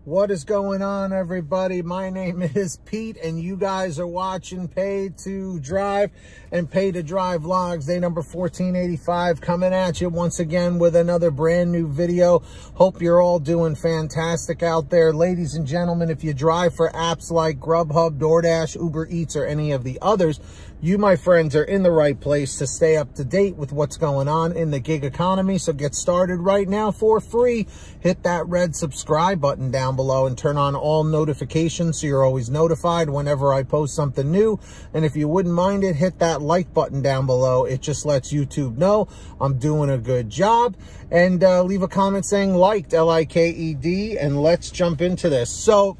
What is going on, everybody? My name is Pete, and you guys are watching Pay to Drive and Pay to Drive Vlogs. Day number 1485, coming at you once again with another brand new video. Hope you're all doing fantastic out there. Ladies and gentlemen, if you drive for apps like GrubHub, DoorDash, Uber Eats, or any of the others, you, my friends, are in the right place to stay up to date with what's going on in the gig economy. So get started right now for free. Hit that red subscribe button down below and turn on all notifications so you're always notified whenever I post something new. And if you wouldn't mind it, hit that like button down below. It just lets YouTube know I'm doing a good job. And leave a comment saying liked, L-I-K-E-D, and let's jump into this. So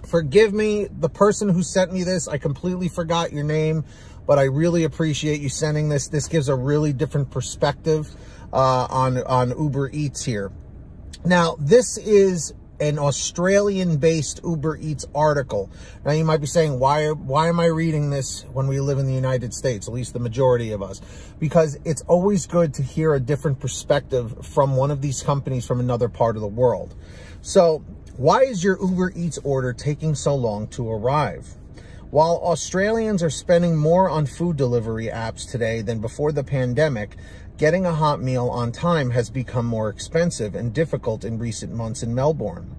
forgive me, the person who sent me this, I completely forgot your name, but I really appreciate you sending this. This gives a really different perspective on Uber Eats here. Now, this is an Australian-based Uber Eats article. Now, you might be saying, why am I reading this when we live in the United States, at least the majority of us? Because it's always good to hear a different perspective from one of these companies from another part of the world. So, why is your Uber Eats order taking so long to arrive? While Australians are spending more on food delivery apps today than before the pandemic, getting a hot meal on time has become more expensive and difficult in recent months in Melbourne.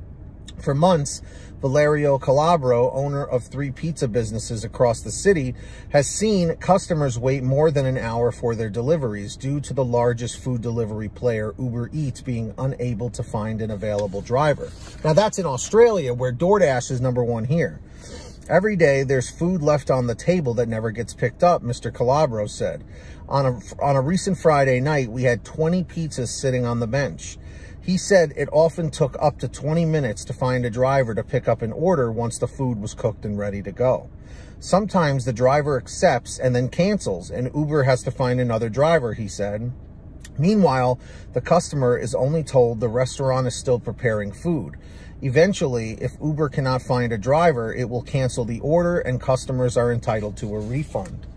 For months, Valerio Calabro, owner of 3 pizza businesses across the city, has seen customers wait more than an hour for their deliveries due to the largest food delivery player, Uber Eats, being unable to find an available driver. Now, that's in Australia, where DoorDash is #1 here. Every day, there's food left on the table that never gets picked up, Mr. Calabro said. On a recent Friday night, we had 20 pizzas sitting on the bench. He said it often took up to 20 minutes to find a driver to pick up an order once the food was cooked and ready to go. Sometimes the driver accepts and then cancels, and Uber has to find another driver, he said. Meanwhile, the customer is only told the restaurant is still preparing food. Eventually, if Uber cannot find a driver, it will cancel the order and customers are entitled to a refund.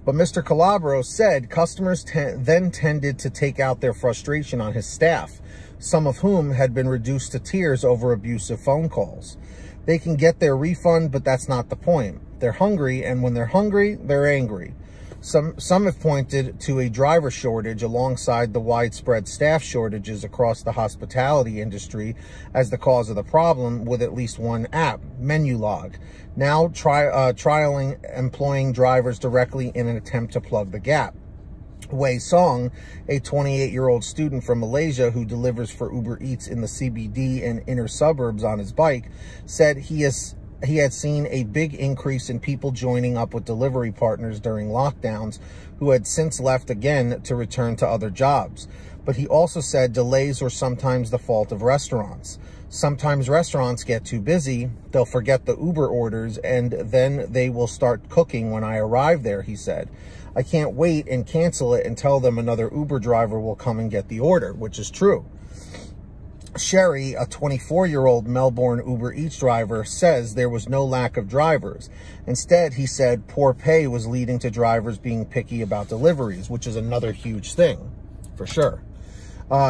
But Mr. Calabro said customers then tended to take out their frustration on his staff, some of whom had been reduced to tears over abusive phone calls. They can get their refund, but that's not the point. They're hungry, and when they're hungry, they're angry. Some have pointed to a driver shortage alongside the widespread staff shortages across the hospitality industry as the cause of the problem, with at least one app, Menulog, now trialing employing drivers directly in an attempt to plug the gap. Wei Song, a 28-year-old student from Malaysia who delivers for Uber Eats in the CBD and inner suburbs on his bike, said he had seen a big increase in people joining up with delivery partners during lockdowns who had since left again to return to other jobs. But he also said delays were sometimes the fault of restaurants. Sometimes restaurants get too busy, they'll forget the Uber orders, and then they will start cooking when I arrive there, he said. I can't wait and cancel it and tell them another Uber driver will come and get the order, which is true. Sherry, a 24-year-old Melbourne Uber Eats driver, says there was no lack of drivers. Instead, he said poor pay was leading to drivers being picky about deliveries, which is another huge thing, for sure.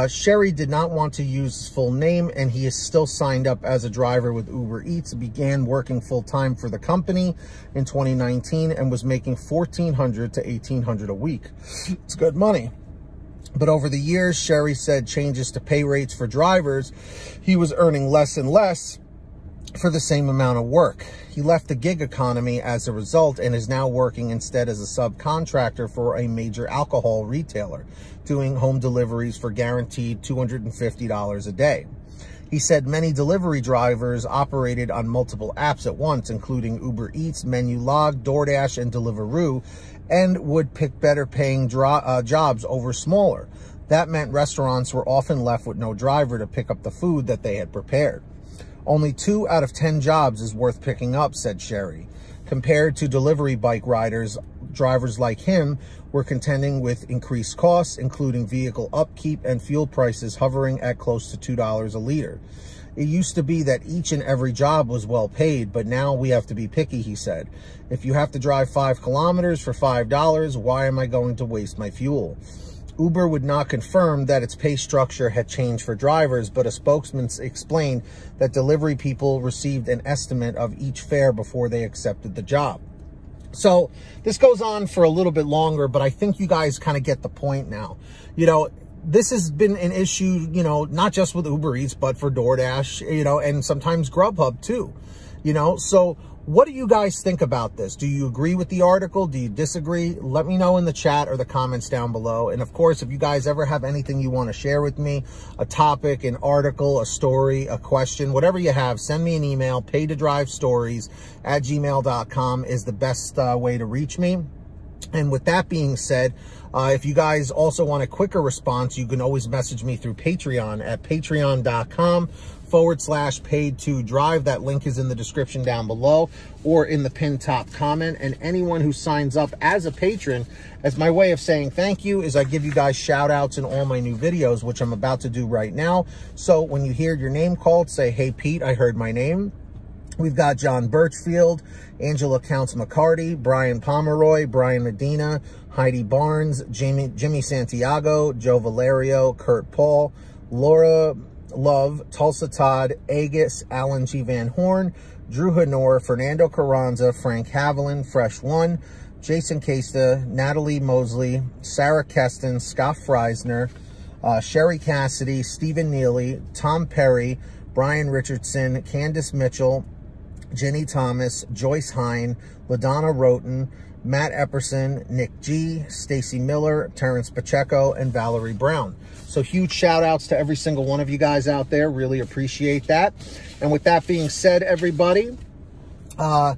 Sherry did not want to use his full name, and he is still signed up as a driver with Uber Eats, began working full-time for the company in 2019, and was making $1,400 to $1,800 a week. It's good money. But over the years, Sherry said changes to pay rates for drivers, he was earning less and less for the same amount of work. He left the gig economy as a result and is now working instead as a subcontractor for a major alcohol retailer, doing home deliveries for guaranteed $250 a day. He said many delivery drivers operated on multiple apps at once, including Uber Eats, Menulog, DoorDash, and Deliveroo, and would pick better paying jobs over smaller. That meant restaurants were often left with no driver to pick up the food that they had prepared. Only 2 out of 10 jobs is worth picking up, said Sherry. Compared to delivery bike riders, drivers like him were contending with increased costs, including vehicle upkeep and fuel prices hovering at close to $2 a liter. It used to be that each and every job was well paid, but now we have to be picky, he said. If you have to drive 5 kilometers for $5, why am I going to waste my fuel? Uber would not confirm that its pay structure had changed for drivers, but a spokesman explained that delivery people received an estimate of each fare before they accepted the job. So this goes on for a little bit longer, but I think you guys kind of get the point now. You know, this has been an issue, you know, not just with Uber Eats, but for DoorDash, you know, and sometimes GrubHub too, you know. So what do you guys think about this? Do you agree with the article? Do you disagree? Let me know in the chat or the comments down below. And of course, if you guys ever have anything you want to share with me, a topic, an article, a story, a question, whatever you have, send me an email. paytodrivestories@gmail.com is the best way to reach me. And with that being said, if you guys also want a quicker response, you can always message me through Patreon at patreon.com/paid2drive. That link is in the description down below or in the pinned top comment. And anyone who signs up as a patron, as my way of saying thank you, is I give you guys shout outs in all my new videos, which I'm about to do right now. So when you hear your name called, say, "Hey Pete, I heard my name." We've got John Birchfield, Angela Counts McCarty, Brian Pomeroy, Brian Medina, Heidi Barnes, Jimmy Santiago, Joe Valerio, Kurt Paul, Laura Love, Tulsa Todd, Agus, Alan G. Van Horn, Drew Honor, Fernando Carranza, Frank Haviland, Fresh One, Jason Casta, Natalie Mosley, Sarah Keston, Scott Freisner, Sherry Cassidy, Stephen Neely, Tom Perry, Brian Richardson, Candace Mitchell, Jenny Thomas, Joyce Hine, LaDonna Roten, Matt Epperson, Nick G, Stacy Miller, Terrence Pacheco, and Valerie Brown. So huge shout outs to every single one of you guys out there. Really appreciate that. And with that being said, everybody, I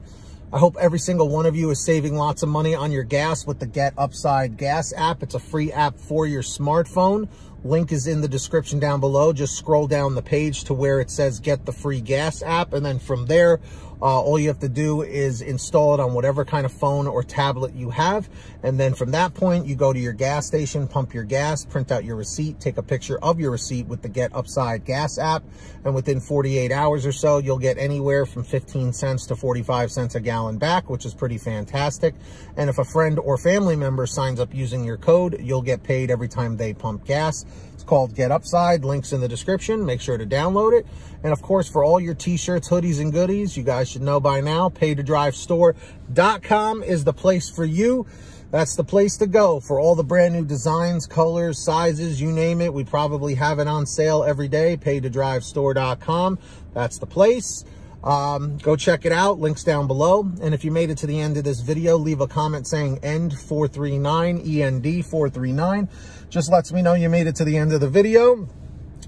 hope every single one of you is saving lots of money on your gas with the Get Upside Gas app. It's a free app for your smartphone. Link is in the description down below. Just scroll down the page to where it says Get the Free Gas app. And then from there, all you have to do is install it on whatever kind of phone or tablet you have. And then from that point, you go to your gas station, pump your gas, print out your receipt, take a picture of your receipt with the Get Upside Gas app. And within 48 hours or so, you'll get anywhere from 15 cents to 45 cents a gallon back, which is pretty fantastic. And if a friend or family member signs up using your code, you'll get paid every time they pump gas. It's called Get Upside. Links in the description. Make sure to download it. And of course, for all your t-shirts, hoodies, and goodies, you guys should know by now, paytodrivestore.com is the place for you. That's the place to go for all the brand new designs, colors, sizes, you name it. We probably have it on sale every day. Paytodrivestore.com. That's the place. Go check it out. Links down below. And if you made it to the end of this video, leave a comment saying END439, END439. Just lets me know you made it to the end of the video.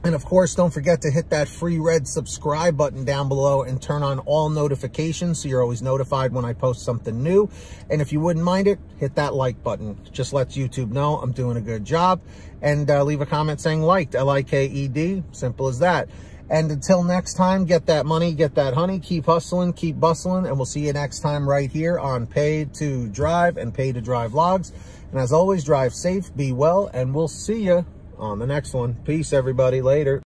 And of course, don't forget to hit that free red subscribe button down below and turn on all notifications so you're always notified when I post something new. And if you wouldn't mind it, hit that like button. It just lets YouTube know I'm doing a good job. And leave a comment saying liked, L-I-K-E-D. Simple as that. And until next time, get that money, get that honey, keep hustling, keep bustling, and we'll see you next time right here on Pay to Drive and Pay to Drive Vlogs. And as always, drive safe, be well, and we'll see you on the next one. Peace, everybody. Later.